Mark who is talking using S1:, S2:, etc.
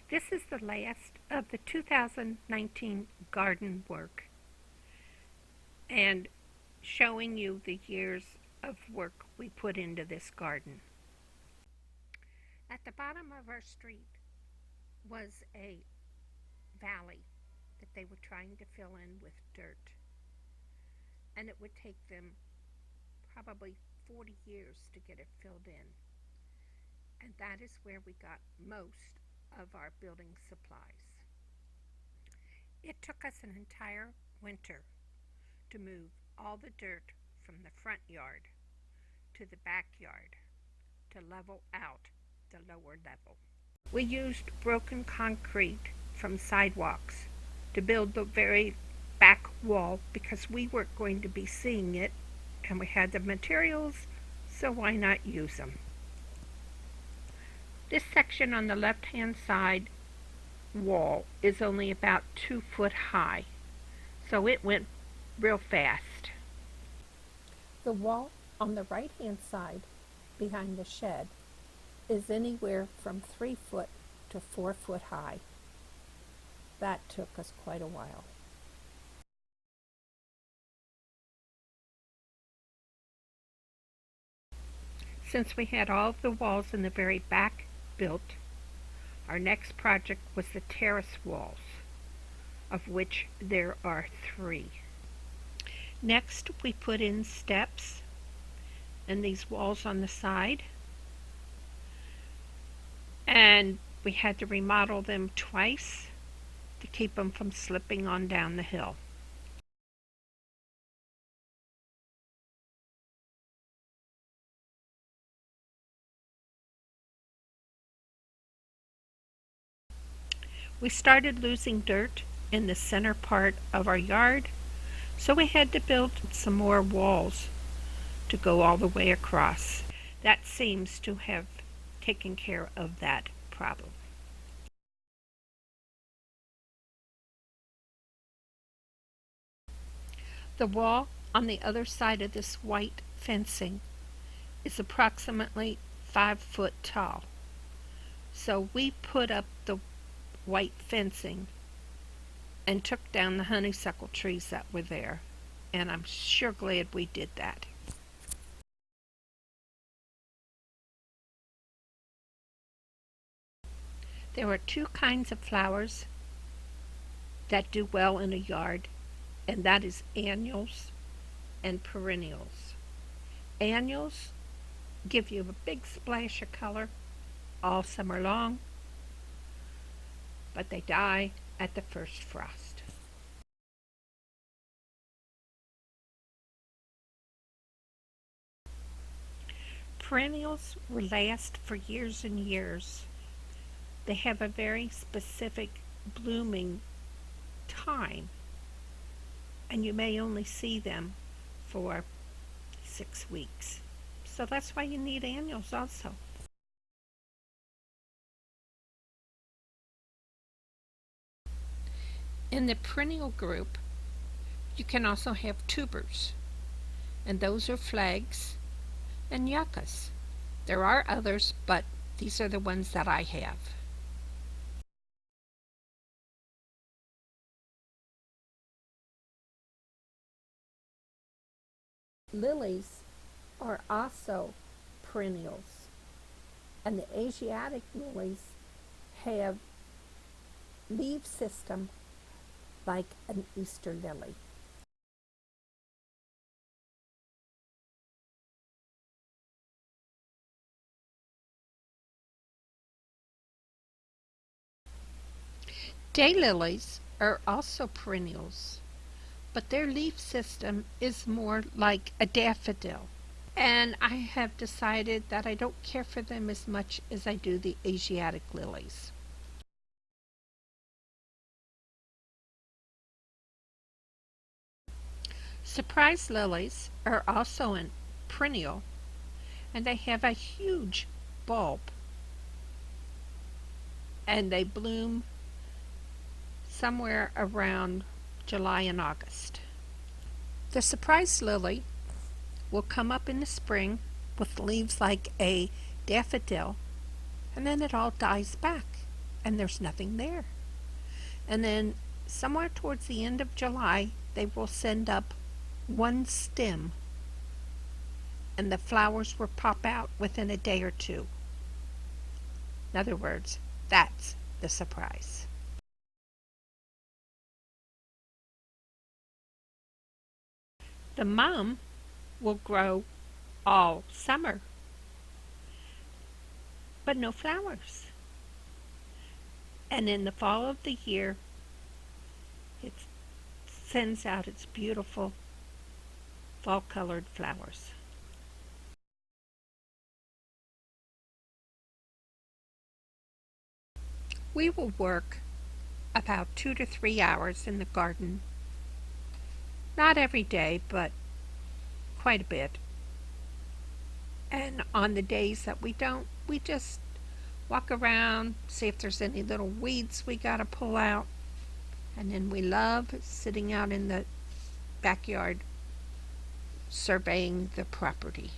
S1: This is the last of the 2019 garden work and showing you the years of work we put into this garden. At the bottom of our street was a valley that they were trying to fill in with dirt, and it would take them probably 40 years to get it filled in. And that is where we got most of our building supplies. It took us an entire winter to move all the dirt from the front yard to the backyard to level out the lower level. We used broken concrete from sidewalks to build the very back wall because we weren't going to be seeing it and we had the materials, so why not use them? This section on the left-hand side wall is only about 2 foot high, so it went real fast. The wall on the right-hand side behind the shed is anywhere from 3 foot to 4 foot high. That took us quite a while. Since we had all of the walls in the very back built, our next project was the terrace walls, of which there are 3. Next, we put in steps and these walls on the side, and we had to remodel them twice to keep them from slipping on down the hill. We started losing dirt in the center part of our yard, so we had to build some more walls to go all the way across. That seems to have taken care of that problem. The wall on the other side of this white fencing is approximately 5 foot tall. So we put up the white fencing and took down the honeysuckle trees that were there, and I'm sure glad we did that. There are 2 kinds of flowers that do well in a yard, and that is annuals and perennials. Annuals give you a big splash of color all summer long, but they die at the first frost. Perennials will last for years and years. They have a very specific blooming time, and you may only see them for 6 weeks. So that's why you need annuals also. In the perennial group, you can also have tubers, and those are flags and yuccas. There are others, but these are the ones that I have. Lilies are also perennials, and the Asiatic lilies have leaf system like an Easter lily. Daylilies are also perennials, but their leaf system is more like a daffodil. And I have decided that I don't care for them as much as I do the Asiatic lilies. Surprise lilies are also a perennial, and they have a huge bulb, and they bloom somewhere around July and August. The surprise lily will come up in the spring with leaves like a daffodil, and then it all dies back. and there's nothing there. And then somewhere towards the end of July, they will send up one stem, and the flowers will pop out within a day or two. In other words, that's the surprise. The mom will grow all summer, but no flowers. And in the fall of the year, it sends out its beautiful fall-colored flowers. We will work about 2 to 3 hours in the garden. Not every day, but quite a bit. And on the days that we don't, we just walk around, see if there's any little weeds we gotta pull out. And then we love sitting out in the backyard surveying the property.